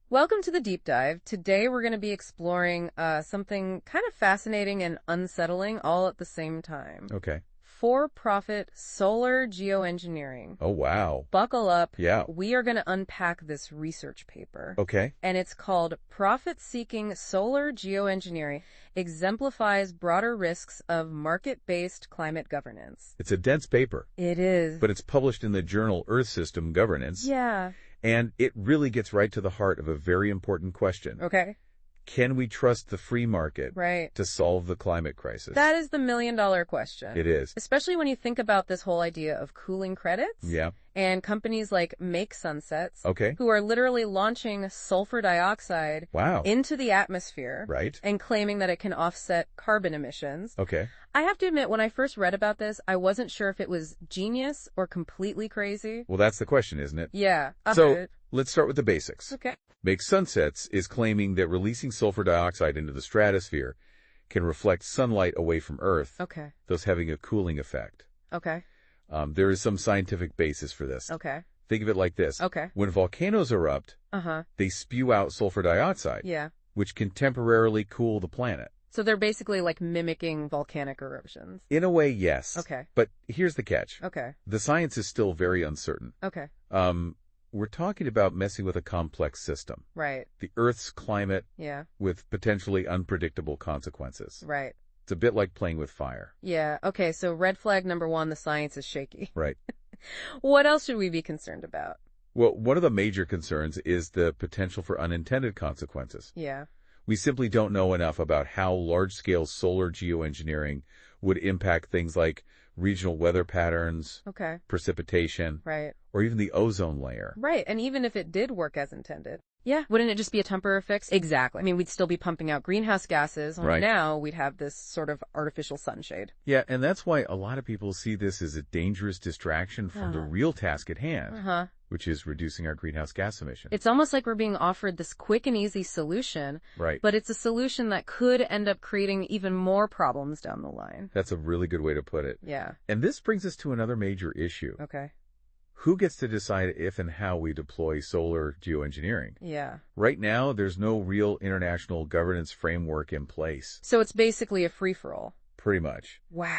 Welcome to the deep dive. Today we're going to be exploring something kind of fascinating and unsettling all at the same time. Okay. For-profit solar geoengineering. Oh, wow. Buckle up. Yeah. We are going to unpack this research paper. Okay. And it's called Profit-Seeking Solar Geoengineering Exemplifies Broader Risks of Market-Based Climate Governance. It's a dense paper. It is. But it's published in the journal Earth System Governance. Yeah. And it really gets right to the heart of a very important question. Okay. Can we trust the free market Right. to solve the climate crisis? That is the million-dollar question. It is. Especially when you think about this whole idea of cooling credits. Yeah. And companies like Make Sunsets, Okay. who are literally launching sulfur dioxide Wow. into the atmosphere. Right. And claiming that it can offset carbon emissions. Okay. I have to admit, when I first read about this, I wasn't sure if it was genius or completely crazy. Well, that's the question, isn't it? Yeah. So let's start with the basics. Okay. Make Sunsets is claiming that releasing sulfur dioxide into the stratosphere can reflect sunlight away from Earth, Okay. thus having a cooling effect. Okay. There is some scientific basis for this. Okay. Think of it like this. Okay. When volcanoes erupt, they spew out sulfur dioxide, Yeah. which can temporarily cool the planet. So they're basically like mimicking volcanic eruptions. In a way, yes. Okay. But here's the catch. Okay. The science is still very uncertain. Okay. We're talking about messing with a complex system. Right. The Earth's climate Yeah. with potentially unpredictable consequences. Right. It's a bit like playing with fire. Yeah. Okay. So red flag number one, the science is shaky. Right. What else should we be concerned about? Well, one of the major concerns is the potential for unintended consequences. Yeah. We simply don't know enough about how large-scale solar geoengineering would impact things like regional weather patterns, Okay. precipitation, Right. or even the ozone layer. Right. And even if it did work as intended. Yeah. Wouldn't it just be a temporary fix? Exactly. I mean, we'd still be pumping out greenhouse gases. Only Right. now we'd have this sort of artificial sunshade. Yeah, and that's why a lot of people see this as a dangerous distraction from the real task at hand, which is reducing our greenhouse gas emissions. It's almost like we're being offered this quick and easy solution. Right. But it's a solution that could end up creating even more problems down the line. That's a really good way to put it. Yeah. And this brings us to another major issue. Okay. Who gets to decide if and how we deploy solar geoengineering? Yeah. Right now, there's no real international governance framework in place. So it's basically a free-for-all. Pretty much. Wow.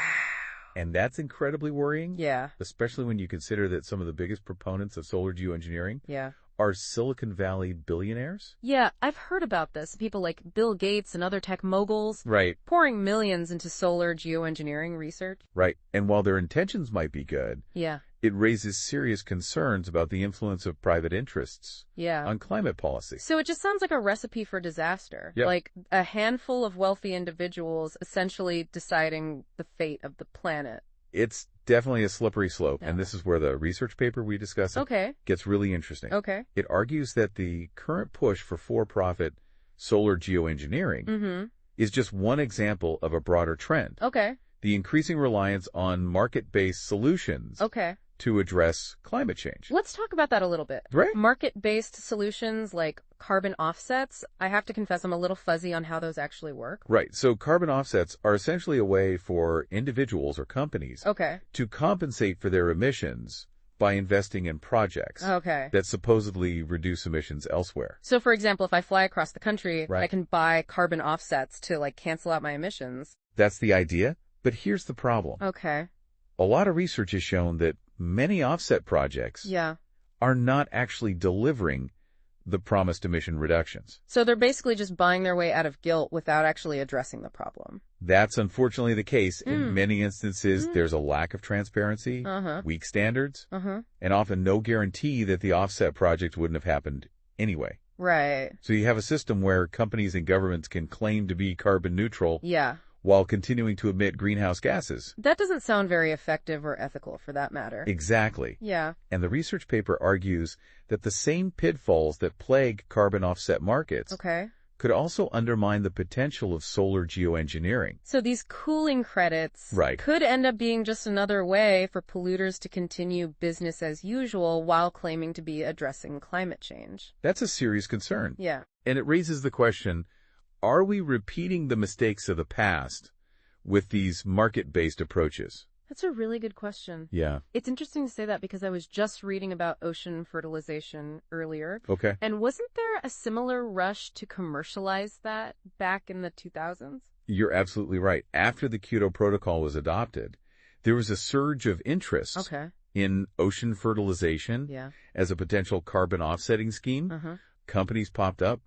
And that's incredibly worrying. Yeah. Especially when you consider that some of the biggest proponents of solar geoengineering Yeah. are Silicon Valley billionaires. Yeah, I've heard about this. People like Bill Gates and other tech moguls Right. pouring millions into solar geoengineering research. Right. And while their intentions might be good, Yeah. it raises serious concerns about the influence of private interests Yeah. on climate policy. So it just sounds like a recipe for disaster. Yep. Like a handful of wealthy individuals essentially deciding the fate of the planet. It's definitely a slippery slope, Yeah. and this is where the research paper we discussed Okay. gets really interesting. Okay. It argues that the current push for-profit solar geoengineering is just one example of a broader trend. Okay. The increasing reliance on market-based solutions Okay. to address climate change. Let's talk about that a little bit. Right. Market-based solutions like carbon offsets, I have to confess I'm a little fuzzy on how those actually work. Right. So carbon offsets are essentially a way for individuals or companies Okay. to compensate for their emissions by investing in projects Okay. that supposedly reduce emissions elsewhere. So, for example, if I fly across the country, Right. I can buy carbon offsets to, like, cancel out my emissions. That's the idea, but here's the problem. Okay. A lot of research has shown that many offset projects Yeah. are not actually delivering the promised emission reductions. So they're basically just buying their way out of guilt without actually addressing the problem. That's unfortunately the case. In many instances, there's a lack of transparency, weak standards, and often no guarantee that the offset project wouldn't have happened anyway. Right. So you have a system where companies and governments can claim to be carbon neutral Yeah. while continuing to emit greenhouse gases. That doesn't sound very effective or ethical for that matter. Exactly. Yeah. And the research paper argues that the same pitfalls that plague carbon offset markets Okay. could also undermine the potential of solar geoengineering. So these cooling credits Right. could end up being just another way for polluters to continue business as usual while claiming to be addressing climate change. That's a serious concern. Yeah. And it raises the question, are we repeating the mistakes of the past with these market-based approaches? That's a really good question. Yeah. It's interesting to say that because I was just reading about ocean fertilization earlier. Okay. And wasn't there a similar rush to commercialize that back in the 2000s? You're absolutely right. After the Kyoto Protocol was adopted, there was a surge of interest in ocean fertilization as a potential carbon offsetting scheme. Companies popped up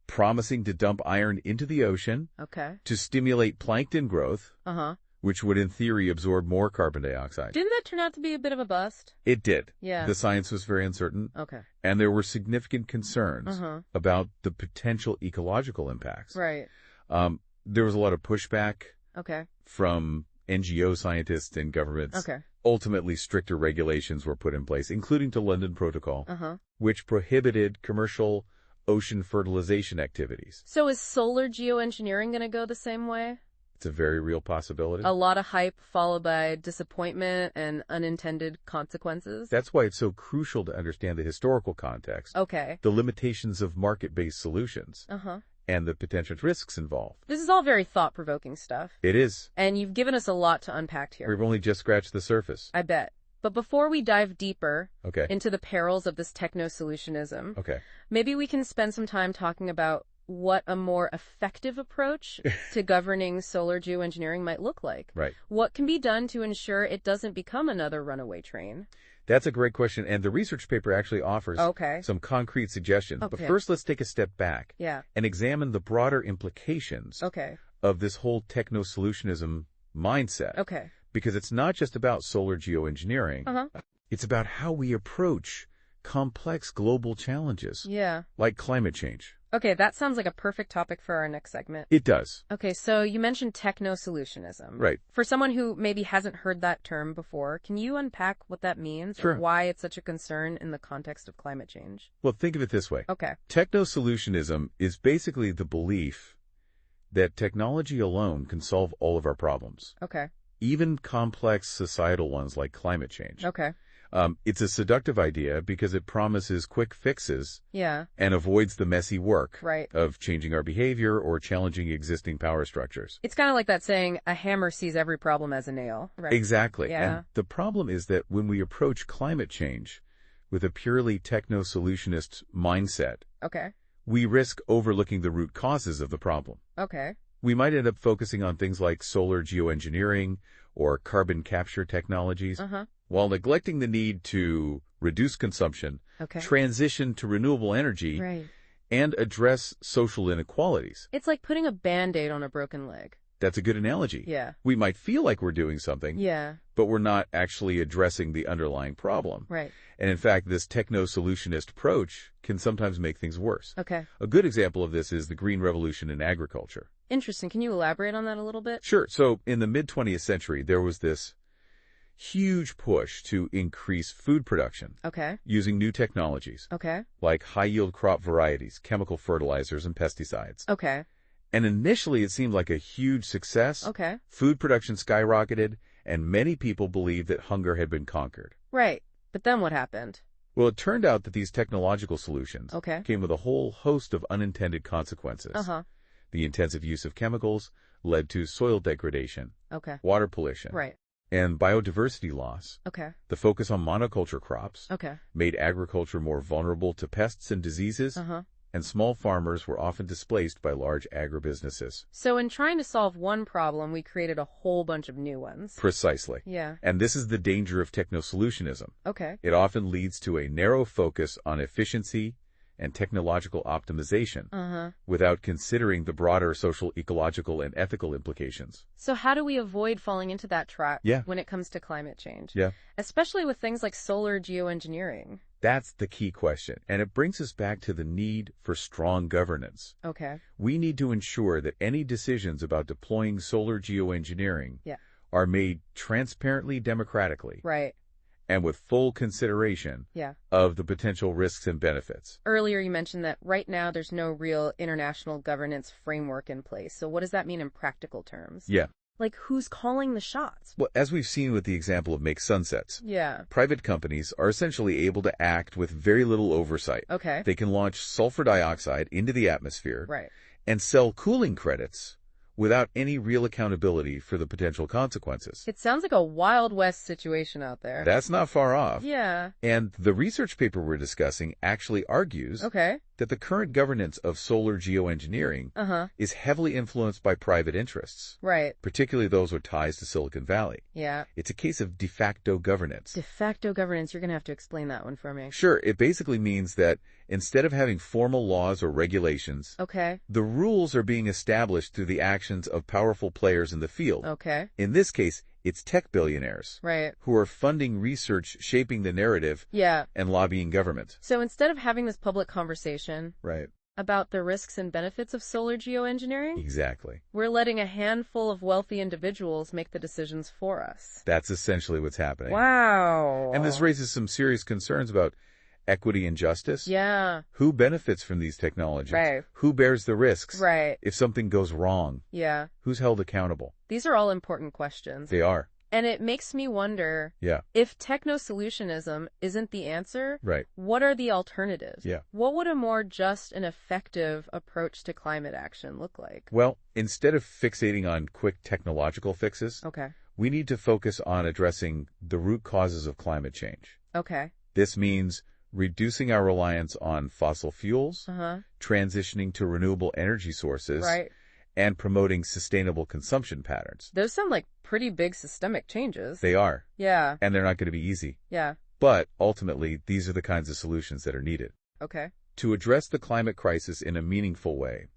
promising to dump iron into the ocean to stimulate plankton growth, which would in theory absorb more carbon dioxide. Didn't that turn out to be a bit of a bust? It did. Yeah. The science was very uncertain. And there were significant concerns about the potential ecological impacts. Right. There was a lot of pushback from NGO scientists and governments. Ultimately, stricter regulations were put in place, including the London Protocol, which prohibited commercial ocean fertilization activities. So is solar geoengineering going to go the same way? It's a very real possibility. A lot of hype followed by disappointment and unintended consequences? That's why it's so crucial to understand the historical context, the limitations of market-based solutions, and the potential risks involved. This is all very thought-provoking stuff. It is. And you've given us a lot to unpack here. We've only just scratched the surface. I bet. But before we dive deeper into the perils of this techno-solutionism, maybe we can spend some time talking about what a more effective approach to governing solar geoengineering might look like. Right. What can be done to ensure it doesn't become another runaway train? That's a great question, and the research paper actually offers some concrete suggestions. But first, let's take a step back and examine the broader implications of this whole techno-solutionism mindset. Because it's not just about solar geoengineering. It's about how we approach complex global challenges like climate change. Okay, that sounds like a perfect topic for our next segment. It does. Okay, so you mentioned techno-solutionism. Right. For someone who maybe hasn't heard that term before, can you unpack what that means? Sure. Or why it's such a concern in the context of climate change? Well, think of it this way. Okay. Techno-solutionism is basically the belief that technology alone can solve all of our problems. Okay. Even complex societal ones like climate change. Okay. It's a seductive idea because it promises quick fixes and avoids the messy work of changing our behavior or challenging existing power structures. It's kind of like that saying, a hammer sees every problem as a nail. Right? Exactly. Yeah. And the problem is that when we approach climate change with a purely techno-solutionist mindset, we risk overlooking the root causes of the problem. We might end up focusing on things like solar geoengineering or carbon capture technologies, while neglecting the need to reduce consumption, transition to renewable energy, and address social inequalities. It's like putting a Band-Aid on a broken leg. That's a good analogy. Yeah. We might feel like we're doing something, but we're not actually addressing the underlying problem. Right. And in fact, this techno-solutionist approach can sometimes make things worse. Okay. A good example of this is the Green Revolution in agriculture. Interesting. Can you elaborate on that a little bit? Sure. So in the mid-20th century, there was this huge push to increase food production using new technologies like high-yield crop varieties, chemical fertilizers, and pesticides. And initially, it seemed like a huge success. Food production skyrocketed, and many people believed that hunger had been conquered. Right. But then what happened? Well, it turned out that these technological solutions came with a whole host of unintended consequences. The intensive use of chemicals led to soil degradation, water pollution, and biodiversity loss. The focus on monoculture crops made agriculture more vulnerable to pests and diseases, and small farmers were often displaced by large agribusinesses. So in trying to solve one problem, we created a whole bunch of new ones. Precisely. Yeah. And this is the danger of techno-solutionism. It often leads to a narrow focus on efficiency and technological optimization without considering the broader social, ecological, and ethical implications. So how do we avoid falling into that trap when it comes to climate change? Especially with things like solar geoengineering. That's the key question, and it brings us back to the need for strong governance. We need to ensure that any decisions about deploying solar geoengineering are made transparently, democratically, and with full consideration of the potential risks and benefits. Earlier you mentioned that right now there's no real international governance framework in place. So what does that mean in practical terms? Like, who's calling the shots? Well, as we've seen with the example of Make Sunsets, private companies are essentially able to act with very little oversight. They can launch sulfur dioxide into the atmosphere and sell cooling credits without any real accountability for the potential consequences. It sounds like a Wild West situation out there. That's not far off. Yeah. And the research paper we're discussing actually argues that the current governance of solar geoengineering is heavily influenced by private interests. Right. Particularly those with ties to Silicon Valley. Yeah. It's a case of de facto governance. De facto governance, you're going to have to explain that one for me. Sure, it basically means that instead of having formal laws or regulations, the rules are being established through the actions of powerful players in the field. In this case, it's tech billionaires who are funding research, shaping the narrative, and lobbying government. So instead of having this public conversation about the risks and benefits of solar geoengineering, we're letting a handful of wealthy individuals make the decisions for us. That's essentially what's happening. Wow. And this raises some serious concerns about equity and justice. Yeah. Who benefits from these technologies? Right. Who bears the risks? Right. If something goes wrong? Yeah. Who's held accountable? These are all important questions. They are. And it makes me wonder, if techno-solutionism isn't the answer, what are the alternatives? What would a more just and effective approach to climate action look like? Well, instead of fixating on quick technological fixes, we need to focus on addressing the root causes of climate change. This means reducing our reliance on fossil fuels, transitioning to renewable energy sources, and promoting sustainable consumption patterns. Those sound like pretty big systemic changes. They are. Yeah. And they're not going to be easy. Yeah. But ultimately, these are the kinds of solutions that are needed. To address the climate crisis in a meaningful way,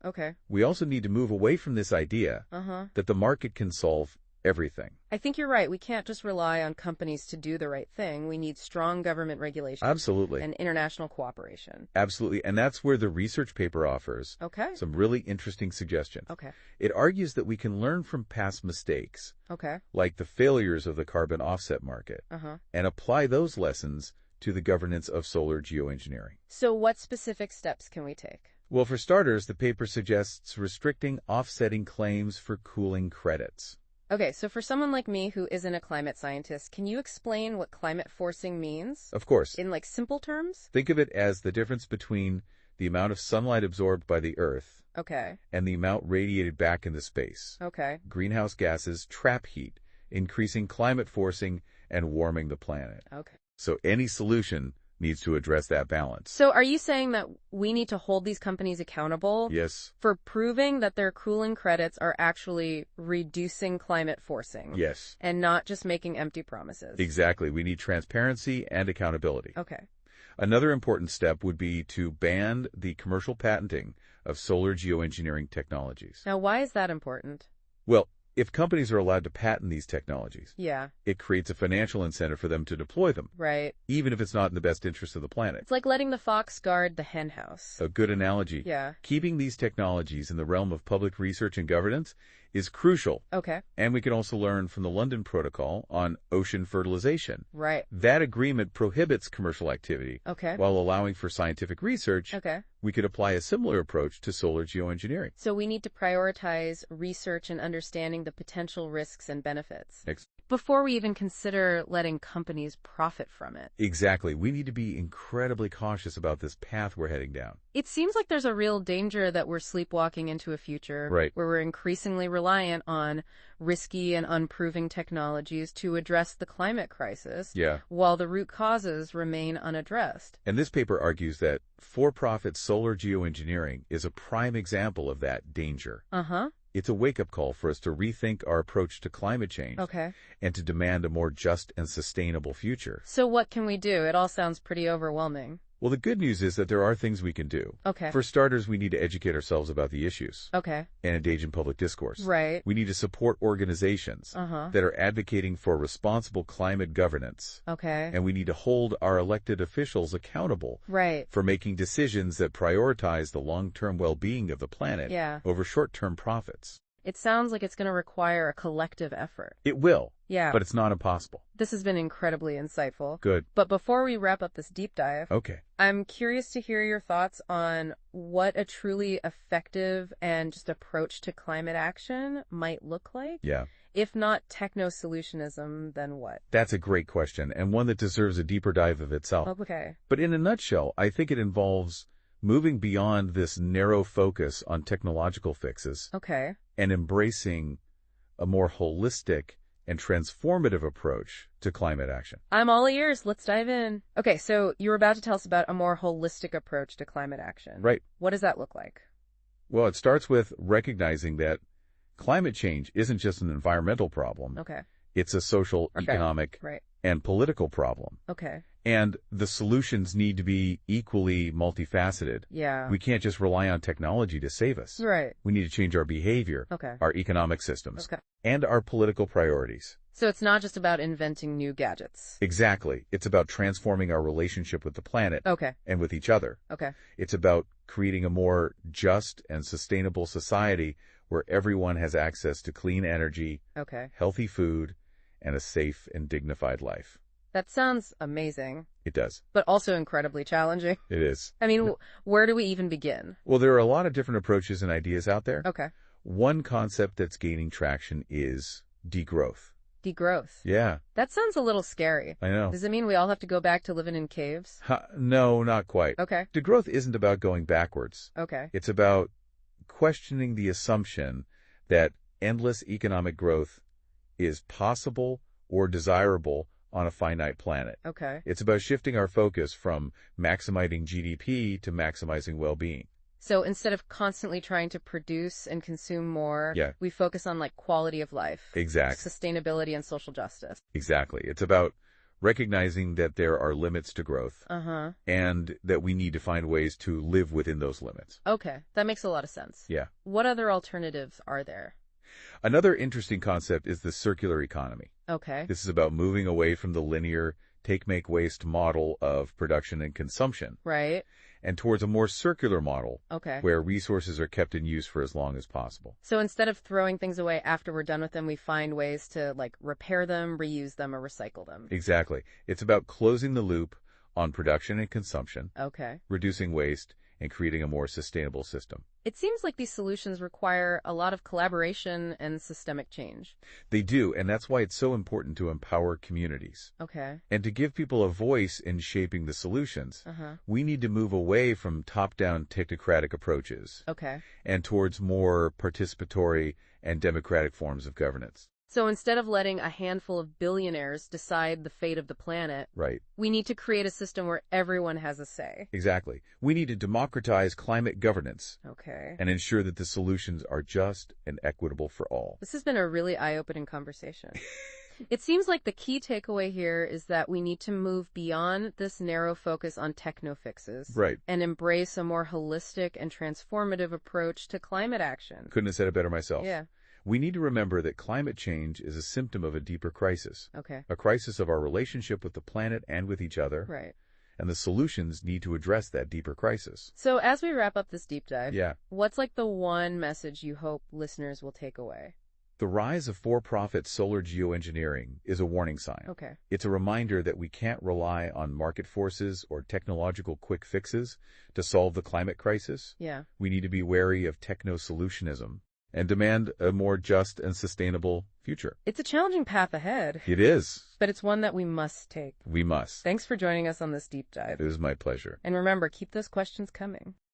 we also need to move away from this idea that the market can solve everything. I think you're right. We can't just rely on companies to do the right thing. We need strong government regulation. Absolutely. And international cooperation. Absolutely. And that's where the research paper offers some really interesting suggestions. It argues that we can learn from past mistakes, like the failures of the carbon offset market, and apply those lessons to the governance of solar geoengineering. So what specific steps can we take? Well, for starters, the paper suggests restricting offsetting claims for cooling credits. Okay, so for someone like me who isn't a climate scientist, can you explain what climate forcing means? Of course. In simple terms? Think of it as the difference between the amount of sunlight absorbed by the Earth and the amount radiated back into space. Greenhouse gases trap heat, increasing climate forcing and warming the planet. So any solution needs to address that balance. So are you saying that we need to hold these companies accountable for proving that their cooling credits are actually reducing climate forcing? Yes. And not just making empty promises? Exactly. We need transparency and accountability. Another important step would be to ban the commercial patenting of solar geoengineering technologies. Now, why is that important? Well, if companies are allowed to patent these technologies, it creates a financial incentive for them to deploy them. Even if it's not in the best interest of the planet. It's like letting the fox guard the hen house. A good analogy. Keeping these technologies in the realm of public research and governance is crucial. And we can also learn from the London Protocol on ocean fertilization. That agreement prohibits commercial activity while allowing for scientific research. We could apply a similar approach to solar geoengineering. So we need to prioritize research and understanding the potential risks and benefits before we even consider letting companies profit from it. Exactly. We need to be incredibly cautious about this path we're heading down. It seems like there's a real danger that we're sleepwalking into a future where we're increasingly reliant on risky and unproven technologies to address the climate crisis while the root causes remain unaddressed. And this paper argues that for-profit solar geoengineering is a prime example of that danger. It's a wake-up call for us to rethink our approach to climate change and to demand a more just and sustainable future. So what can we do? It all sounds pretty overwhelming. Well, the good news is that there are things we can do. For starters, we need to educate ourselves about the issues and engage in public discourse. We need to support organizations that are advocating for responsible climate governance. And we need to hold our elected officials accountable for making decisions that prioritize the long-term well-being of the planet over short-term profits. It sounds like it's going to require a collective effort. It will. But it's not impossible. This has been incredibly insightful. Good. But before we wrap up this deep dive, I'm curious to hear your thoughts on what a truly effective and just approach to climate action might look like. If not techno-solutionism, then what? That's a great question, and one that deserves a deeper dive of itself. But in a nutshell, I think it involves moving beyond this narrow focus on technological fixes and embracing a more holistic and transformative approach to climate action. I'm all ears. Let's dive in. Okay, so you were about to tell us about a more holistic approach to climate action. Right. What does that look like? Well, it starts with recognizing that climate change isn't just an environmental problem. Okay. It's a social, economic, and political problem. Okay. And the solutions need to be equally multifaceted. Yeah. We can't just rely on technology to save us. Right. We need to change our behavior, our economic systems, and our political priorities. So it's not just about inventing new gadgets. Exactly. It's about transforming our relationship with the planet and with each other. Okay. It's about creating a more just and sustainable society where everyone has access to clean energy, healthy food, and a safe and dignified life. That sounds amazing. It does. But also incredibly challenging. It is. I mean, where do we even begin? Well, there are a lot of different approaches and ideas out there. Okay. One concept that's gaining traction is degrowth. Degrowth? Yeah. That sounds a little scary. I know. Does it mean we all have to go back to living in caves? No, not quite. Okay. Degrowth isn't about going backwards. Okay. It's about questioning the assumption that endless economic growth is possible or desirable on a finite planet. Okay. It's about shifting our focus from maximizing GDP to maximizing well-being. So instead of constantly trying to produce and consume more, we focus on like quality of life. Exactly. Sustainability and social justice. Exactly. It's about recognizing that there are limits to growth and that we need to find ways to live within those limits. Okay. That makes a lot of sense. Yeah. What other alternatives are there? Another interesting concept is the circular economy. Okay. This is about moving away from the linear take-make-waste model of production and consumption. Right. And towards a more circular model where resources are kept in use for as long as possible. So instead of throwing things away after we're done with them, we find ways to like repair them, reuse them, or recycle them. Exactly. It's about closing the loop on production and consumption, reducing waste, and creating a more sustainable system. It seems like these solutions require a lot of collaboration and systemic change. They do, and that's why it's so important to empower communities. Okay. And to give people a voice in shaping the solutions, we need to move away from top-down technocratic approaches and towards more participatory and democratic forms of governance. So instead of letting a handful of billionaires decide the fate of the planet, we need to create a system where everyone has a say. Exactly. We need to democratize climate governance and ensure that the solutions are just and equitable for all. This has been a really eye-opening conversation. It seems like the key takeaway here is that we need to move beyond this narrow focus on techno-fixes and embrace a more holistic and transformative approach to climate action. Couldn't have said it better myself. Yeah. We need to remember that climate change is a symptom of a deeper crisis. A crisis of our relationship with the planet and with each other. And the solutions need to address that deeper crisis. So as we wrap up this deep dive, what's like the one message you hope listeners will take away? The rise of for-profit solar geoengineering is a warning sign. It's a reminder that we can't rely on market forces or technological quick fixes to solve the climate crisis. We need to be wary of techno-solutionism and demand a more just and sustainable future. It's a challenging path ahead. It is. But it's one that we must take. We must. Thanks for joining us on this deep dive. It was my pleasure. And remember, keep those questions coming.